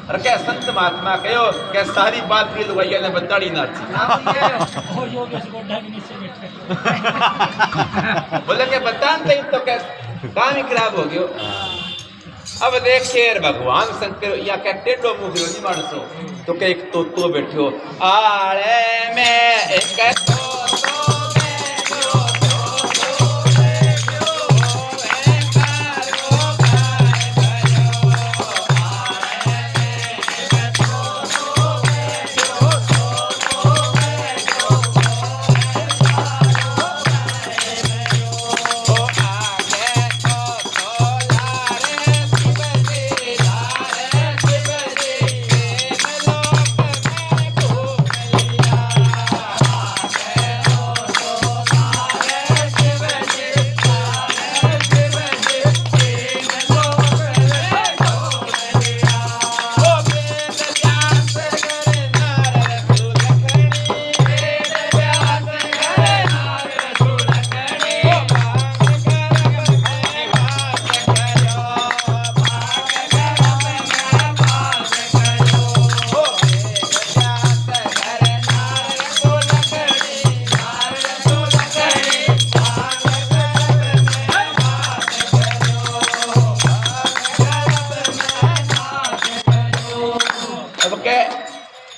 अरे क्या संत महात्मा कहो क्या सारी बात की लुगाइया ने बताड़ी ना थी बोले के बताते तो क्या काम ही खराब हो गयो। अब देख शेर भगवान शंकर या क्या टेढ़ो मुंह नहीं मानसो तो क्या एक तो बैठो आले में एक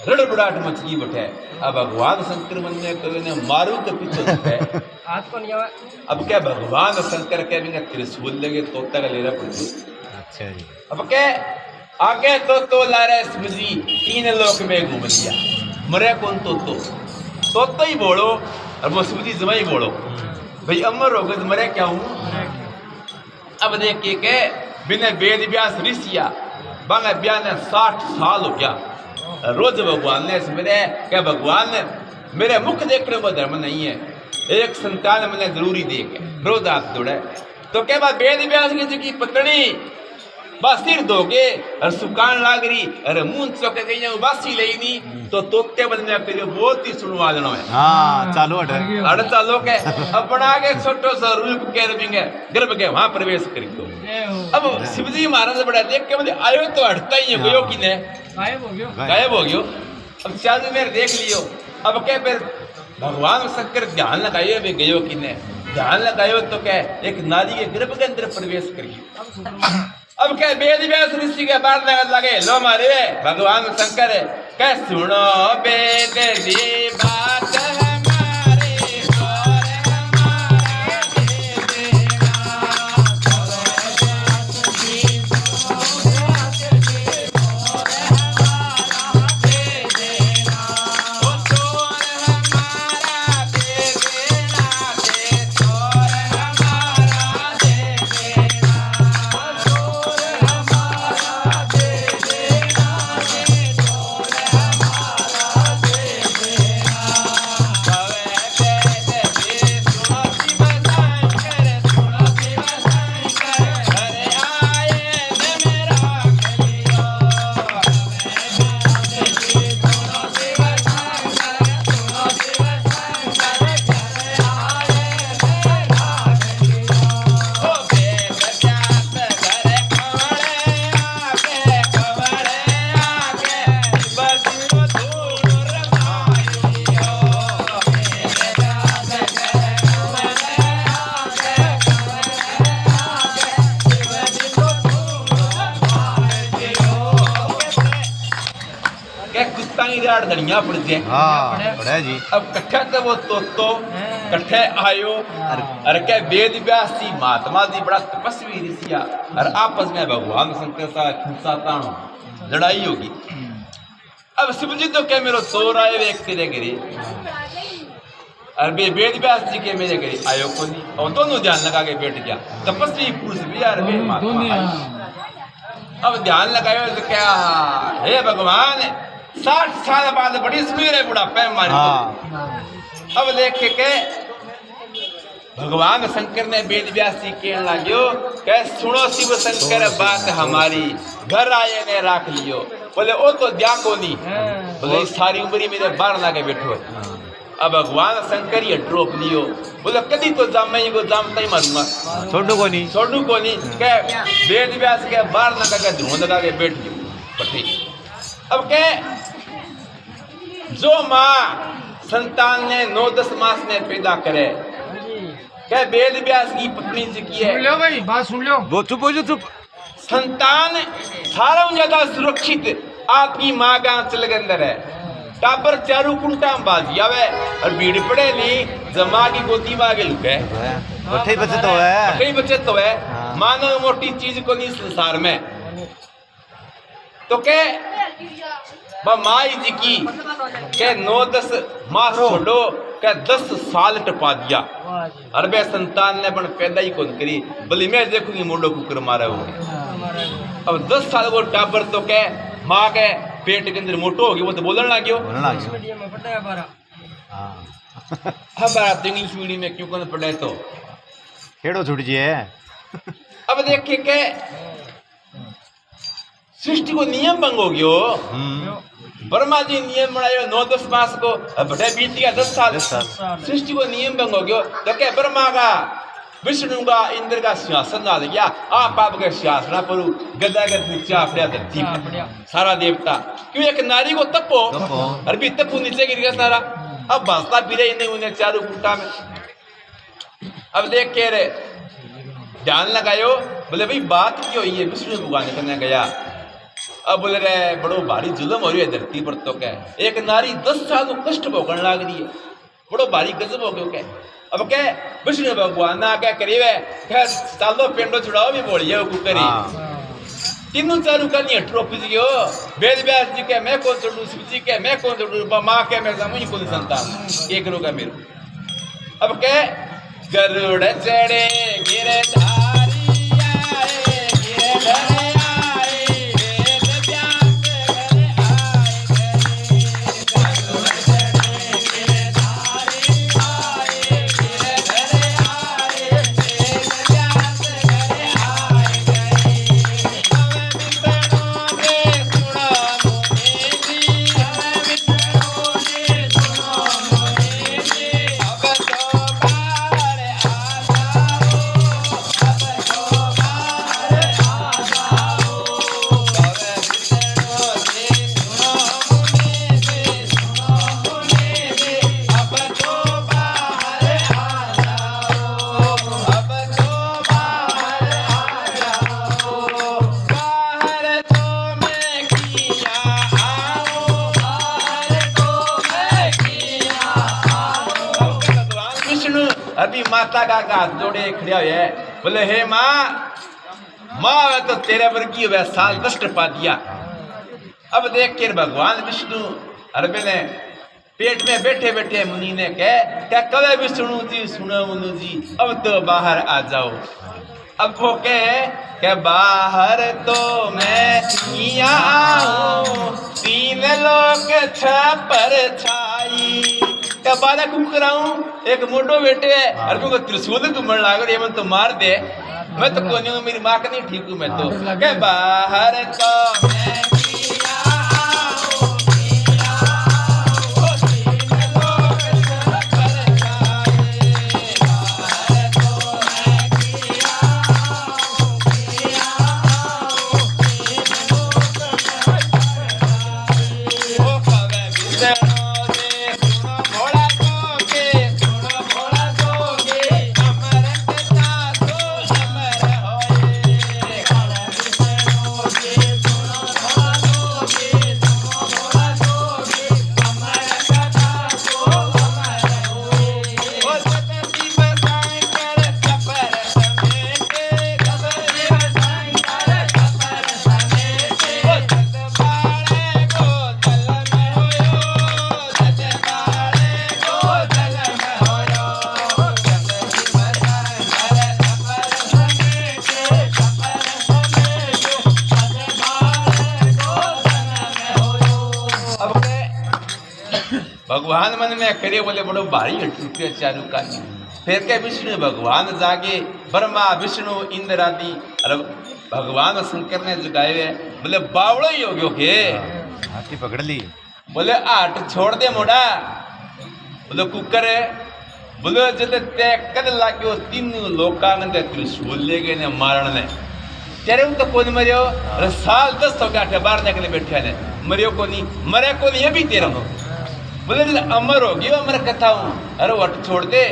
रड़बड़ाहट मचली बैठे। अब भगवान शंकर मन में कभी ने मारू तो पीछे है अब क्या भगवान शंकर के बिना त्रिशूल लगे तोता का लेरा पड़ती। अच्छा जी। अब क्या आगे तो लारे समझी तीन लोक में घूम लिया मरे कौन तो ही बोलो और वो समझी जमाई बोलो भाई अमर हो गए मरे क्या हूँ। अब देखिए के बिना वेद व्यास ऋषिया बांगा ब्याह ने 60 साल हो गया। रोज भगवान ने मेरे क्या भगवान ने मेरे मुख देखने को धर्म नहीं है एक संतान मैंने जरूरी देखे रोज हाथ जोड़े तो क्या बात वेद व्यास की पत्नी बस सिर धोके और सुकान लाग रही अरे मुंह चौके गई बासी लेनी तो तोते बदले फिर बहुत ही सुनवा देना है। हाँ चालो अड़ चालो के अपना के छोटो सा रूप के रविंगे गर्भ के वहां प्रवेश करी तो अब शिवजी महाराज बड़ा देख के मुझे आयो तो हटता ही है गयो कि ने गायब हो गयो। अब चालू मेरे देख लियो अब क्या फिर भगवान शंकर ध्यान लगाइए भी गयो कि ने ध्यान लगायो तो क्या एक नारी के गर्भ के अंदर प्रवेश करिए। अब क्या वेद व्यास ऋषि के बात लगे लो मारे भगवान शंकर क्या सुनो वेद दी बात धनिया पड़ जाए। हाँ, पड़ा जी। अब कट्ठा तो वो तो कट्ठे आयो अरे क्या वेद व्यास जी महात्मा जी बड़ा तपस्वी ऋषिया और आपस में भगवान शंकर सा खिंसा तानो लड़ाई होगी। अब शिव जी तो क्या मेरे चोर आए एक तेरे गिरे अरे वेद व्यास जी के मेरे गिरे आयो को नहीं और दोनों ध्यान लगा के बैठ गया तपस्वी पुरुष भी यार अब ध्यान लगायो तो क्या हे भगवान 60 साल बाद बड़ी सुनी रहे बुढ़ापे मारी। अब देखे के भगवान शंकर ने वेद व्यास जी कहने लगे कह सुनो शिव शंकर बात हमारी घर आए ने राख लियो बोले ओ तो द्या को नहीं बोले सारी उम्र मेरे बाहर लाके बैठो। अब भगवान शंकर ये ड्रॉप लियो बोले कदी तो जाम को जामता ही मारूंगा छोड़ू को नहीं कह वेद व्यास के बाहर लगा के धुआं लगा के बैठ गयो पट्टी अब के जो माँ संतान ने 9-10 मास में पैदा करे क्या वेद व्यास की पत्नी जी की है। सुन लो भाई, बात सुन लो। वो चुप हो जो चुप। संतान सारा ज्यादा सुरक्षित आपकी माँ का आंचल के अंदर है। टापर चारू कुंटा बाजी आवे और भीड़ पड़े नहीं जमा की गोदी मांगे लुके बच्चे बच्चे तो है, कई बच्चे तो है। हाँ। मानव मोटी चीज को नहीं संसार में तो के माई जी की के 9-10 मास छोड़ो के 10 साल टपा दिया और बे संतान ने बन पैदा ही कौन करी भले मैं देखूंगी मुंडो कुकर मारा हो। अब 10 साल को टाबर तो के माँ के पेट के अंदर मोटो हो गया वो तो बोलने लग गया। अब बात इंग्लिश मीडियम में क्यों कौन पढ़े तो खेड़ो छूट जी है। अब देखिए के सृष्टि को नियम भंग हो गयो। ब्रह्मा जी नियम बनायो 9-10 मास को बड़े बीत गया 10 साल सृष्टि को नियम भंग हो गयो तो क्या ब्रह्मा का विष्णु का इंद्र का सिंहासन आ गया आप के सिंहासन पर गदा गद नीचे आपड़िया धरती सारा देवता क्यों एक नारी को तपो और भी तपो नीचे गिर गया सारा। अब भाषा फिरे इन्हें उन्हें चारों कुंटा में। अब देख के रे ध्यान लगायो बोले भाई बात क्यों हुई है विष्णु भगवान करने गया। अब बोले रे बड़ो भारी जुल्म हो रही है धरती पर तो क्या एक नारी 10 साल कष्ट भोगने लग रही है बड़ो भारी गजब हो गयो क्या। अब क्या विष्णु भगवान ना क्या करीबे क्या चालो पेंडो छुड़ाओ भी बोलिए वो करी तीनों चारू का नहीं ट्रॉफी जी हो वेद व्यास जी के मैं कौन छोड़ू शिव जी के मैं कौन छोड़ू माँ के मैं मुझे कौन संतान एक रोगा मेरे। अब क्या गरुड़ चढ़े गिरे धारी आए गिरे धरे अभी माता का हाथ जोड़े खड़े हुए बोले हे माँ तो तेरे वर्गी वह साल कष्ट पा दिया। अब देख के भगवान विष्णु अरबे ने पेट में बैठे बैठे मुनि ने क्या कवे विष्णु जी सुनो मुनि जी अब तो बाहर आ जाओ। अब वो क्या बाहर तो मैं आऊं 3 लोक छपर छाई क्या बाधा कुम कराऊं एक मोटो बेटे है और क्योंकि त्रिशूल घूमने लाग रही है तो मार दे मैं तो कोई नहीं मेरी माँ का नहीं ठीक हूँ मैं तो क्या बाहर तो मैं भगवान मन में करे बोले बड़ो भारी हटुके चारू का फिर के विष्णु भगवान जागे ब्रह्मा विष्णु इंद्र आदि अरे भगवान शंकर ने जगाए बोले बावड़ो ही हो गयो के हाथी पकड़ ली बोले आट छोड़ दे मोड़ा बोले कुकर है बोले जब तय कर लाग्यो 3 लोका ने त्रिशूल ले गए ने मारण ने तेरे हूं तो कोनी मरियो अरे साल 10 हो गया 12 निकले बैठे ने मरियो कोनी मरे कोनी अभी तेरा बोले अमर हो गयो अमर कथा हूं अरे वट छोड़ दे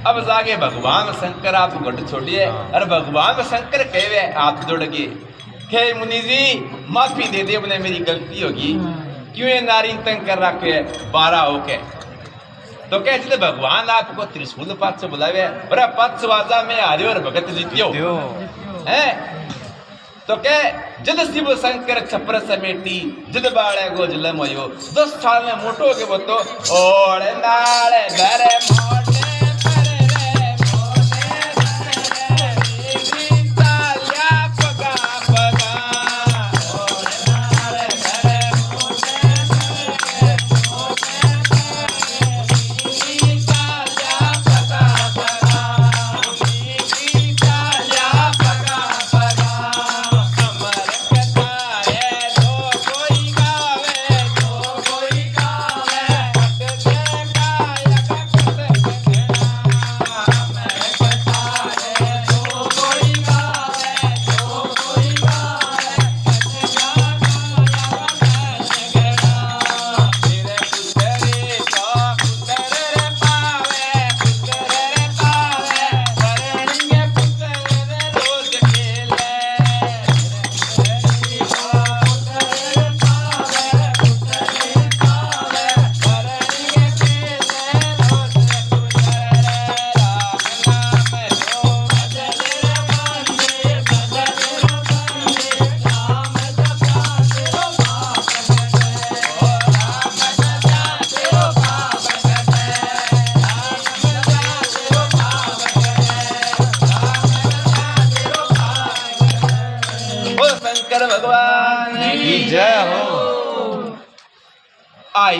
अब जागे भगवान शंकर आप वट छोड़िए अरे भगवान शंकर कहवे आप जोड़ गए हे मुनि जी माफी दे दे अपने मेरी गलती होगी क्यों ये नारी तंग कर रखे 12 होके तो कहते भगवान आपको त्रिशूल पात से बुलावे अरे पात वाजा में हारे और भगत जीत्यो है तो के जद शिव शंकर छपर समेटी जद बाळे गो जलम होयो 10 साल में मोटो के बतो ओड़े नाले घरे मोटे परे रे मोटे रे ताल्या पगा पगा ओड़े नाले घरे मोटे परे मोटे ताल्या पगा पगा ताल्या पगा पगा शंकर भगवान की जय हो। आई